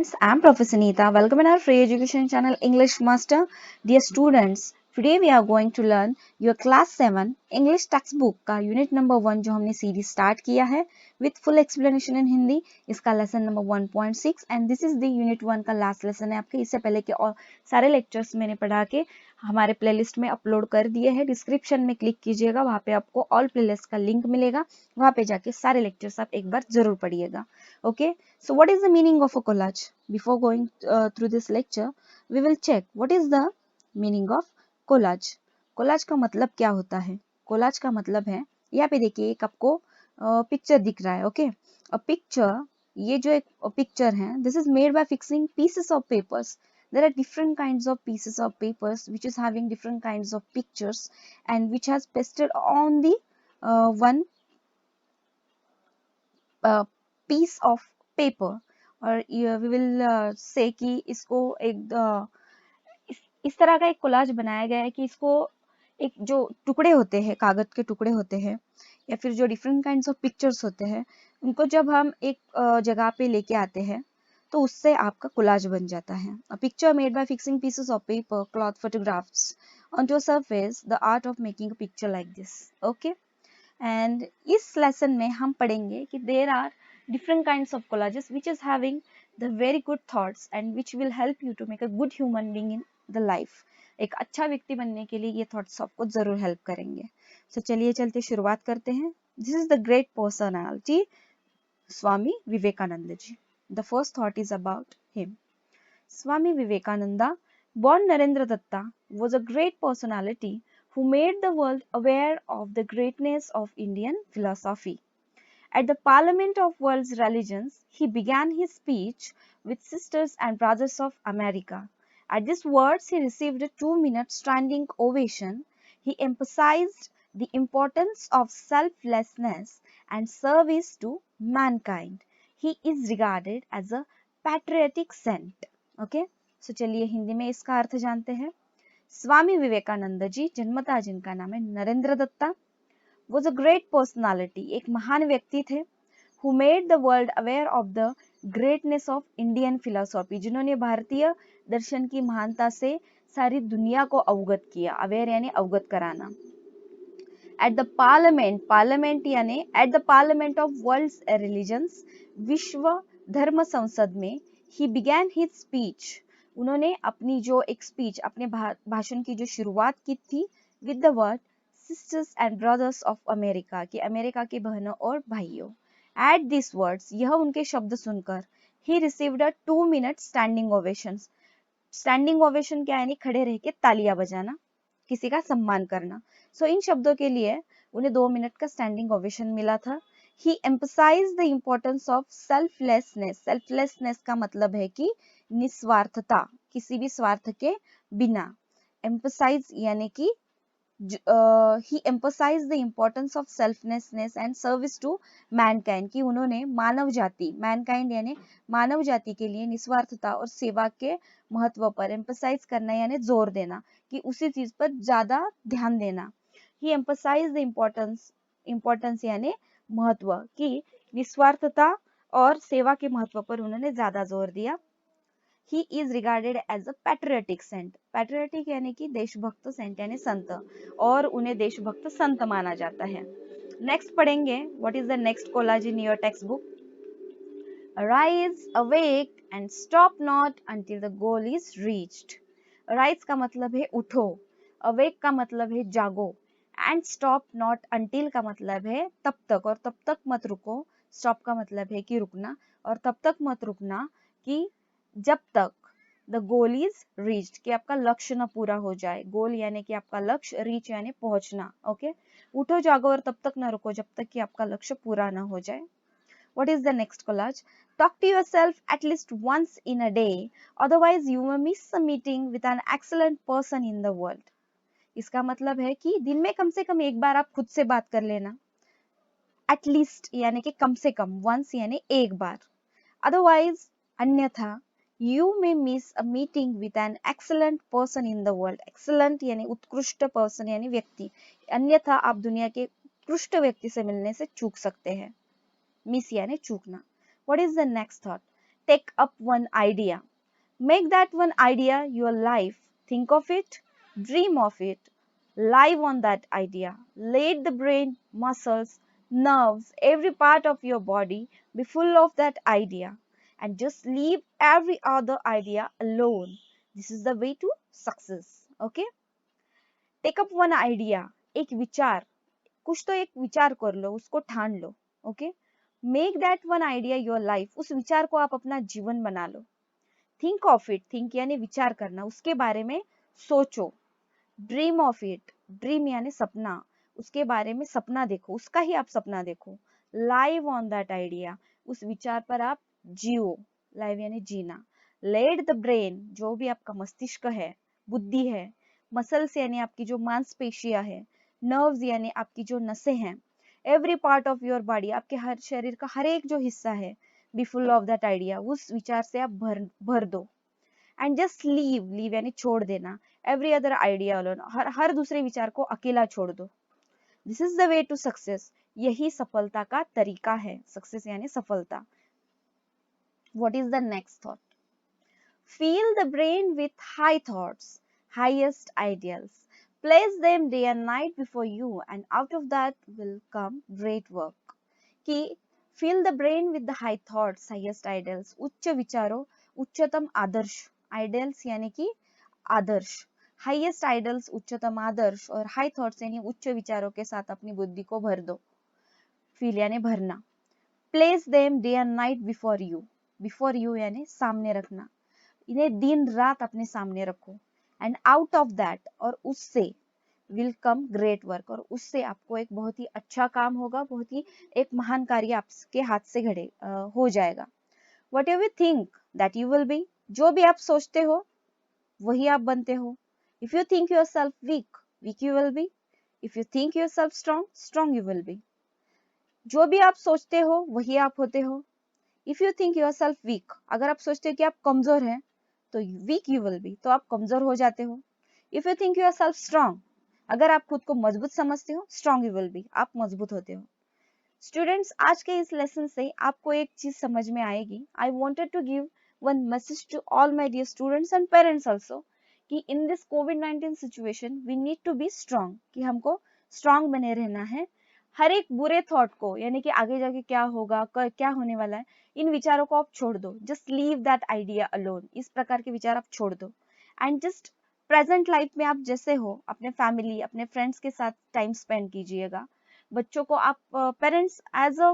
students, I am Professor Neeta. Welcome in our free education channel English Master. Dear students, today we are going to learn your class 7 English textbook का unit number 1 जो हमने series start किया है with full explanation in Hindi. इसका lesson number 1.6 and this is the unit 1 का last lesson है आपके. इससे पहले के और सारे lectures मैंने पढ़ा के हमारे प्लेलिस्ट में अपलोड कर दिए हैं. डिस्क्रिप्शन में क्लिक कीजिएगा, वहाँ पे आपको ऑल प्लेलिस्ट का लिंक मिलेगा. वहाँ पे जाके सारे लेक्चर्स आप एक बार जरूर पढ़िएगा. Okay, so what is the meaning of a collage? Before going through this lecture, we will check what is the meaning of collage. collage का मतलब क्या होता है? collage का मतलब है, यहाँ पे देखिए एक आपको पिक्चर दिख रहा है. ओके, अ पिक्चर, ये जो एक पिक्चर है, this is made by fixing pieces of papers. There are different kinds of pieces of papers which is having different kinds of pictures and which has pasted on the one piece of paper. और we will say कि इसको एक इस तरह का एक collage बनाया गया है कि इसको एक जो टुकड़े होते हैं, कागज के टुकड़े होते हैं या फिर जो डिफरेंट काइंड्स ऑफ पिक्चर्स होते हैं, उनको जब हम एक जगह पे लेके आते हैं तो उससे आपका कोलाज बन जाता है. A picture made by fixing pieces of paper, cloth, photographs onto a surface, the art of making a picture like this. Okay, and इस लेसन में हम पढ़ेंगे कि there are different kinds of collages which is having the very good thoughts and which will help you to make a good human being in the life. एक अच्छा व्यक्ति बनने के लिए ये थॉट्स आपको जरूर हेल्प करेंगे. So चलिए चलते शुरुआत करते हैं. This is the great personality, Swami Vivekananda ji. The first thought is about him. Swami Vivekananda, born Narendra Datta, was a great personality who made the world aware of the greatness of Indian philosophy. At the Parliament of World's Religions, he began his speech with Sisters and Brothers of America. At these words, he received a 2-minute standing ovation. He emphasized the importance of selflessness and service to mankind. He is regarded as a patriotic saint. Okay? So चलिए हिंदी में इसका अर्थ जानते हैं. स्वामी विवेकानंद जी, जन्मतः जिनका नाम है Narendra Dutta, was a great personality, एक महान व्यक्ति थे, who made the world aware of the greatness of Indian philosophy, जिन्होंने भारतीय दर्शन की महानता से सारी दुनिया को अवगत किया. अवेयर यानी अवगत कराना. At the parliament, parliament यानी at the parliament of world's religions, विश्व धर्म संसद में, he began his speech, उन्होंने अपनी जो एक स्पीच, अपने भाषण की जो शुरुआत की थी with the word sisters and brothers of America, कि अमेरिका की बहनों और भाइयों. At these words, यह उनके शब्द सुनकर, he received a 2-minute standing ovation. Standing ovation क्या यानी खड़े रह के तालियां बजाना, किसी का सम्मान करना. So इन शब्दों के लिए उन्हें 2 मिनट का standing ovation मिला था. He emphasized the importance of selflessness. Selflessness का मतलब है कि निस्वार्थता, किसी भी स्वार्थ के बिना. Emphasize यानी कि he emphasized the importance of selflessness and service to mankind, कि उन्होंने मानव जाति, mankind यानी मानव जाति के लिए निस्वार्थता और सेवा के महत्व पर emphasize करना यानी जोर देना, कि उसी चीज पर ज्यादा ध्यान देना. He emphasized the importance यानी महत्व, कि निस्वार्थता और सेवा के महत्व पर उन्होंने ज्यादा जोर दिया. He is regarded as a patriotic saint. Patriotic यानी कि देशभक्त, सेंट यानी संत, और उन्हें देशभक्त संत माना जाता है. नेक्स्ट पढ़ेंगे, what is the next collage in your textbook? Arise, awake and stop not until the goal is reached. Arise का मतलब है उठो, awake का मतलब है जागो, and stop not until का मतलब है तब तक, और तब तक मत रुको. stop का मतलब है कि रुकना, और तब तक मत रुकना कि जब तक द गोल इज रीच्ड, कि आपका लक्ष्य न पूरा हो जाए. गोल यानी कि आपका लक्ष्य, रीच यानी पहुंचना. ओके, उठो जागो और तब तक न रुको जब तक कि आपका लक्ष्य पूरा न हो जाए. What is the next collage? Talk to yourself at least once in a day, otherwise you may miss a meeting with an excellent person in the world. इसका मतलब है कि दिन में कम से कम एक बार आप खुद से बात कर लेना. At least यानी कि कम से कम, once यानी एक बार, otherwise अन्यथा, you may miss a meeting with an excellent person in the world. excellent यानी उत्कृष्ट, person यानी व्यक्ति, अन्यथा आप दुनिया के उत्कृष्ट व्यक्ति से मिलने से चूक सकते हैं. मिस यानी चूकना. What is the next thought? Take up one idea. Make that one idea your life. Think of it, dream of it, live on that idea. Let the brain, muscles, nerves, every part of your body be full of that idea and just leave every other idea alone. This is the way to success. Okay? Take up one idea. एक विचार, कुछ तो एक विचार कर लो, उसको ठान लो. Okay? Make that one idea your life. उस विचार को आप अपना जीवन बना लो. Think of it. थिंक यानी विचार करना, उसके बारे में सोचो. Dream of it. ड्रीम यानी सपना, उसके बारे में सपना देखो, उसका ही आप सपना देखो. Live on that idea. उस विचार पर आप जियो. लाइव यानी जीना. लेट द ब्रेन, जो भी आपका मस्तिष्क है, बुद्धि है. मसल्स यानी आपकी जो मांसपेशियां है. नर्व्स यानी आपकी जो नसें हैं. Every part of your body, आपके हर शरीर का हर एक जो हिस्सा है, be full of that idea. उस विचार से आप भर दो. एंड जस्ट लीव यानी छोड़ देना. एवरी अदर आइडिया अलोन, हर दूसरे विचार को अकेला छोड़ दो. This is the way to success. यही सफलता का तरीका है. सक्सेस यानी सफलता. What is the next thought? Fill the brain with high thoughts, highest ideals. Place them day and night before you, and out of that will come great work. कि fill the brain with the high thoughts, highest ideals. उच्च विचारों, उच्चतम आदर्श. Ideals यानी कि आदर्श. Highest ideals उच्चतम आदर्श, और high thoughts यानी उच्च विचारों के साथ अपनी बुद्धि को भर दो. Fill यानी भरना. Place them day and night before you. Before you यानी सामने रखना. इन्हें दिन रात अपने सामने रखो. एंड आउट ऑफ दैट, और उससे विल कम ग्रेट वर्क, और उससे आपको एक बहुत ही अच्छा काम होगा, बहुत ही एक महान कार्य आपके हाथ से घड़े हो जाएगा. Whatever you think that you will be. जो भी आप सोचते हो वही आप बनते हो. If you think yourself weak, weak you will be. If you think yourself strong, strong you will be. जो भी आप सोचते हो वही आप होते हो. If you think yourself weak, अगर आप सोचते हो कि आप कमजोर हैं, तो वीक यू विल बी, तो आप कमजोर हो जाते हो. If you think you are self strong, अगर आप खुद को मजबूत समझते हो, स्ट्रॉन्ग यू विल बी, आप मजबूत होते हो. स्टूडेंट्स, आज के इस लेसन से आपको एक चीज समझ में आएगी. I wanted to give one message to all my dear students and parents also, कि इन दिस कोविड-19 situation we need to be strong, कि हमको स्ट्रॉन्ग बने रहना है. हर एक बुरे थॉट को, यानी कि आगे जाके क्या होगा, क्या होने वाला है, इन विचारों को आप छोड़ दो. Just leave that idea alone. इस प्रकार के विचार आप छोड़ दो. एंड जस्ट प्रेजेंट लाइफ में आप जैसे हो, अपने फैमिली, अपने फ्रेंड्स के साथ टाइम स्पेंड कीजिएगा. बच्चों को आप पेरेंट्स, एज अ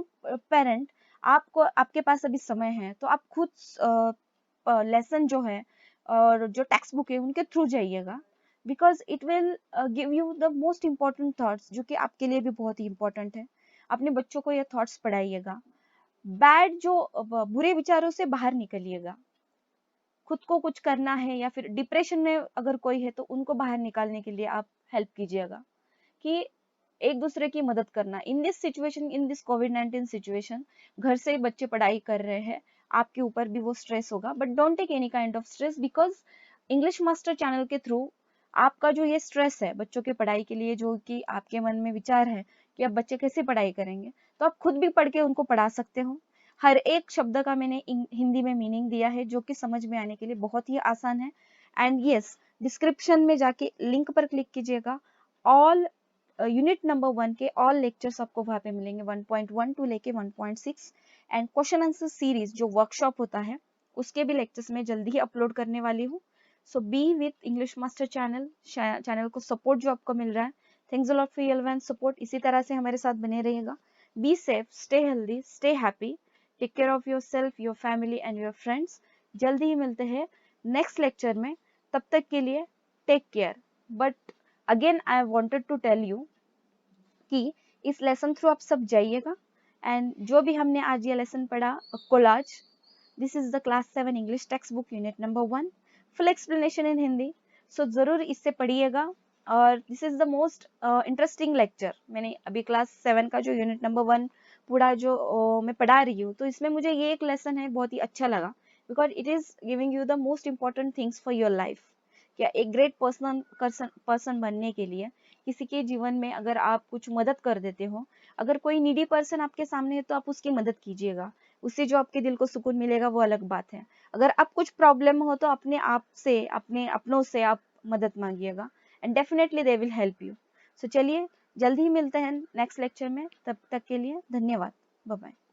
पेरेंट, आपको, आपके पास अभी समय है तो आप खुद लेसन जो है और जो टेक्स्ट बुक है उनके थ्रू जाइएगा. Because it will give you the most important thoughts, जो कि आपके लिए भी बहुत ही इम्पोर्टेंट है. अपने बच्चों को ये थॉट्स पढ़ाइएगा. बैड जो बुरे विचारों से बाहर निकलिएगा. खुद को कुछ करना है या फिर डिप्रेशन में अगर कोई है तो उनको बाहर निकालने के लिए आप हेल्प कीजिएगा. कि एक दूसरे की मदद करना. In this situation, in this कोविड-19 सिचुएशन, घर से बच्चे पढ़ाई कर रहे हैं, आपके ऊपर भी वो स्ट्रेस होगा. But don't take any kind of stress, because English master channel के थ्रू आपका जो ये स्ट्रेस है बच्चों के पढ़ाई के लिए, जो कि आपके मन में विचार है कि अब बच्चे कैसे पढ़ाई करेंगे, तो आप खुद भी पढ़ के उनको पढ़ा सकते हो. हर एक शब्द का मैंने हिंदी में मीनिंग दिया है, जो कि समझ में आने के लिए बहुत ही आसान है. एंड यस, डिस्क्रिप्शन में जाके लिंक पर क्लिक कीजिएगा. ऑल यूनिट नंबर 1 के ऑल लेक्चर्स आपको वहां पे मिलेंगे, 1.1 टू लेके 1.6. एंड क्वेश्चन आंसर सीरीज जो वर्कशॉप होता है उसके भी लेक्चर्स में जल्दी ही अपलोड करने वाली हूँ. So be with English master channel को सपोर्ट जो आपको मिल रहा है. Thanks a lot for your love and support. इसी तरह से हमारे साथ बने रहिएगा. Be safe, stay healthy, stay happy. Take care of your self, your family and your friends. जल्दी ही मिलते हैं नेक्स्ट लेक्चर में. तब तक के लिए take care. But again I wanted to tell you कि इस लेसन थ्रू आप सब जाइएगा. एंड जो भी हमने आज ये लेसन पढ़ा, collage, this is the class 7 English text book unit number 1, full explanation in Hindi. So जरूर इससे पढ़िएगा. और this is the most interesting lecture. मैंने अभी क्लास 7 का जो यूनिट नंबर 1 पूरा जो मैं पढ़ा रही हूँ, तो इसमें मुझे ये एक लेसन है बहुत ही अच्छा लगा. Because it is giving you the most important things for your life. क्या एक ग्रेट पर्सन बनने के लिए किसी के जीवन में अगर आप कुछ मदद कर देते हो, अगर कोई नीडी पर्सन आपके सामने है तो आप उसकी मदद कीजिएगा. उससे जो आपके दिल को सुकून मिलेगा वो अलग बात है। अगर आप कुछ प्रॉब्लम हो तो अपने आप से, अपने अपनों से आप मदद मांगिएगा, and definitely they will help you. So चलिए जल्दी ही मिलते हैं नेक्स्ट लेक्चर में, तब तक के लिए धन्यवाद, बाय बाय।